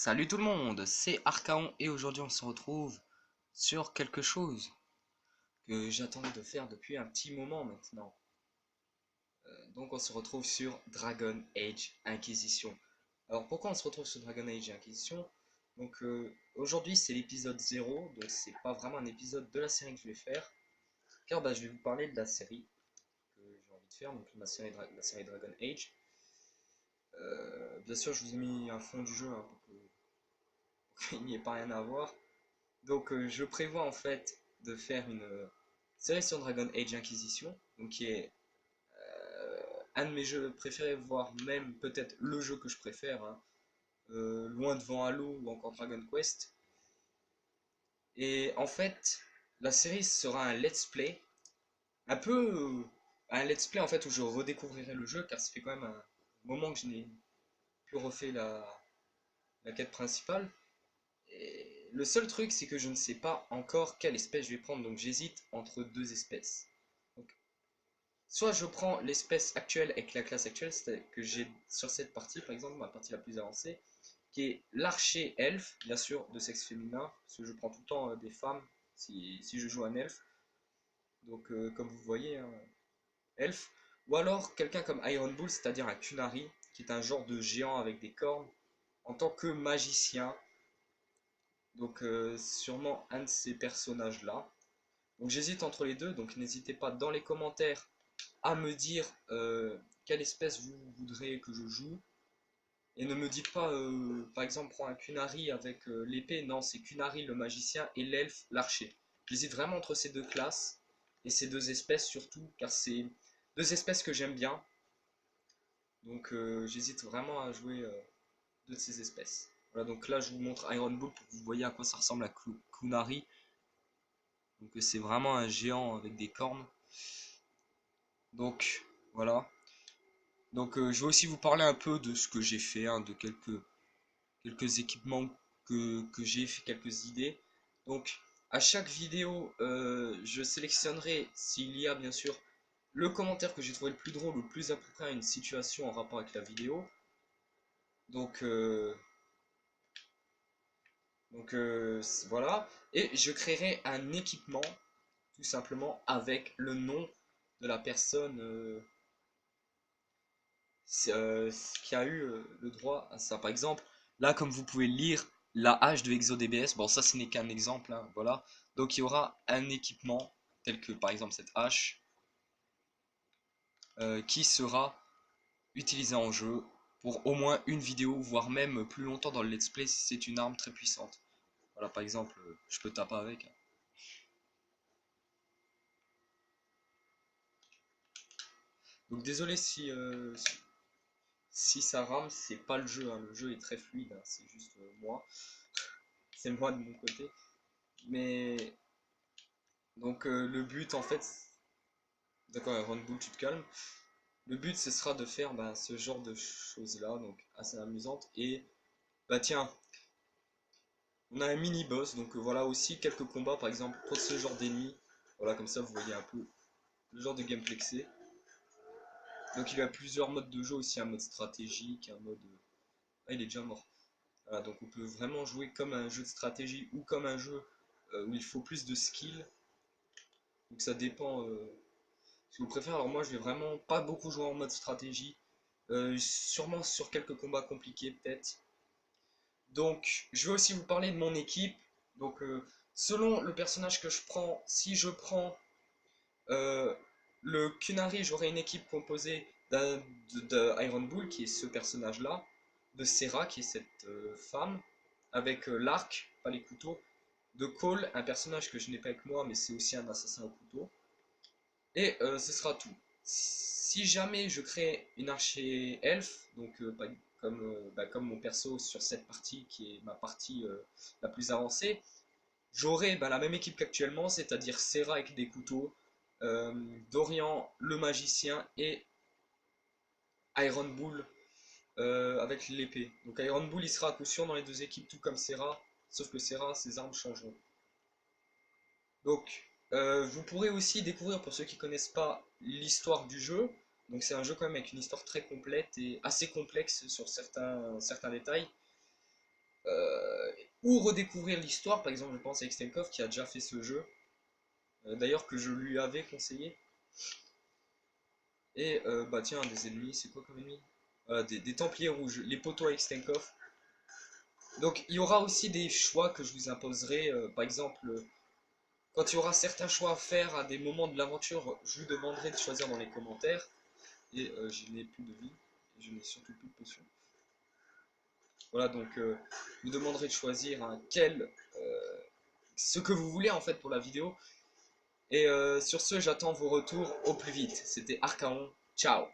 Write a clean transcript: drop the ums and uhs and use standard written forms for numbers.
Salut tout le monde, c'est Archaon et aujourd'hui on se retrouve sur quelque chose que j'attendais de faire depuis un petit moment maintenant. Donc on se retrouve sur Dragon Age Inquisition. Alors pourquoi on se retrouve sur Dragon Age Inquisition? Donc aujourd'hui c'est l'épisode 0, donc c'est pas vraiment un épisode de la série que je vais faire, car je vais vous parler de la série que j'ai envie de faire, donc la série Dragon Age. Bien sûr je vous ai mis un fond du jeu hein, pour qu'il n'y ait pas rien à voir. Donc je prévois en fait de faire une série sur Dragon Age Inquisition, donc qui est un de mes jeux préférés, voire même peut-être le jeu que je préfère, hein, loin devant Halo ou encore Dragon Quest. Et en fait, la série sera un let's play, un peu un let's play en fait où je redécouvrirai le jeu, car ça fait quand même un moment que je n'ai plus refait la quête principale. Et le seul truc, c'est que je ne sais pas encore quelle espèce je vais prendre, donc j'hésite entre deux espèces. Donc, soit je prends l'espèce actuelle avec la classe actuelle, c'est-à-dire que j'ai sur cette partie, par exemple, ma partie la plus avancée, qui est l'archer elfe, bien sûr de sexe féminin, parce que je prends tout le temps des femmes si je joue un elfe. Donc, comme vous voyez, hein, elfe. Ou alors quelqu'un comme Iron Bull, c'est-à-dire un Kunari, qui est un genre de géant avec des cornes, en tant que magicien. Donc sûrement un de ces personnages-là. Donc j'hésite entre les deux, donc n'hésitez pas dans les commentaires à me dire quelle espèce vous voudrez que je joue. Et ne me dites pas, par exemple, prends un Kunari avec l'épée. Non, c'est Kunari le magicien et l'elfe l'archer. J'hésite vraiment entre ces deux classes et ces deux espèces surtout, car c'est deux espèces que j'aime bien. Donc j'hésite vraiment à jouer deux de ces espèces. Voilà, donc là je vous montre Iron Bull pour que vous voyez à quoi ça ressemble à Kunari. Donc c'est vraiment un géant avec des cornes. Donc voilà. Donc je vais aussi vous parler un peu de ce que j'ai fait, hein, de quelques équipements que j'ai fait, quelques idées. Donc à chaque vidéo, je sélectionnerai, s'il y a bien sûr, le commentaire que j'ai trouvé le plus drôle ou le plus approprié à une situation en rapport avec la vidéo. Donc, voilà. Et je créerai un équipement, tout simplement, avec le nom de la personne qui a eu le droit à ça. Par exemple, là, comme vous pouvez lire, la hache de ExoDBS, bon, ça, ce n'est qu'un exemple, hein, voilà. Donc, il y aura un équipement, tel que, par exemple, cette hache, qui sera utilisé en jeu pour au moins une vidéo, voire même plus longtemps dans le let's play si c'est une arme très puissante. Voilà, par exemple, je peux taper avec, hein. Donc, désolé si ça rame, c'est pas le jeu, hein. Le jeu est très fluide, hein. C'est juste moi. C'est moi de mon côté. Mais donc le but en fait, d'accord, Ron Bull, tu te calmes. Le but ce sera de faire ce genre de choses là, donc assez amusante. Et bah tiens, on a un mini boss, donc voilà aussi quelques combats par exemple contre ce genre d'ennemis. Voilà, comme ça vous voyez un peu le genre de gameplay que c'est. Donc il y a plusieurs modes de jeu aussi, un mode stratégique, un mode. Ah, il est déjà mort. Voilà, donc on peut vraiment jouer comme un jeu de stratégie ou comme un jeu où il faut plus de skill. Donc ça dépend si vous préférez. Alors moi je vais vraiment pas beaucoup jouer en mode stratégie. Sûrement sur quelques combats compliqués peut-être. Donc je vais aussi vous parler de mon équipe. Donc selon le personnage que je prends, si je prends euh, le Kunari, j'aurai une équipe composée de Iron Bull qui est ce personnage là, de Serra qui est cette femme, avec l'arc, pas les couteaux, de Cole, un personnage que je n'ai pas avec moi mais c'est aussi un assassin au couteau. Et ce sera tout. Si jamais je crée une archer elfe, donc comme mon perso sur cette partie qui est ma partie la plus avancée, j'aurai la même équipe qu'actuellement, c'est-à-dire Serra avec des couteaux, Dorian le magicien et Iron Bull avec l'épée. Donc Iron Bull il sera à coup sûr dans les deux équipes, tout comme Serra, sauf que Serra ses armes changeront. Donc, vous pourrez aussi découvrir, pour ceux qui ne connaissent pas, l'histoire du jeu. Donc, c'est un jeu quand même avec une histoire très complète et assez complexe sur certains détails. ou redécouvrir l'histoire. Par exemple, je pense à Extenkov qui a déjà fait ce jeu, d'ailleurs que je lui avais conseillé. Et bah tiens, des ennemis, c'est quoi comme ennemi? Des Templiers rouges, les poteaux à Extenkov. Donc il y aura aussi des choix que je vous imposerai, par exemple, quand il y aura certains choix à faire à des moments de l'aventure, je vous demanderai de choisir dans les commentaires. Et je n'ai plus de vie, et je n'ai surtout plus de potions. Voilà, donc je vous demanderai de choisir ce que vous voulez en fait pour la vidéo. Et sur ce, j'attends vos retours au plus vite. C'était Archaon, ciao!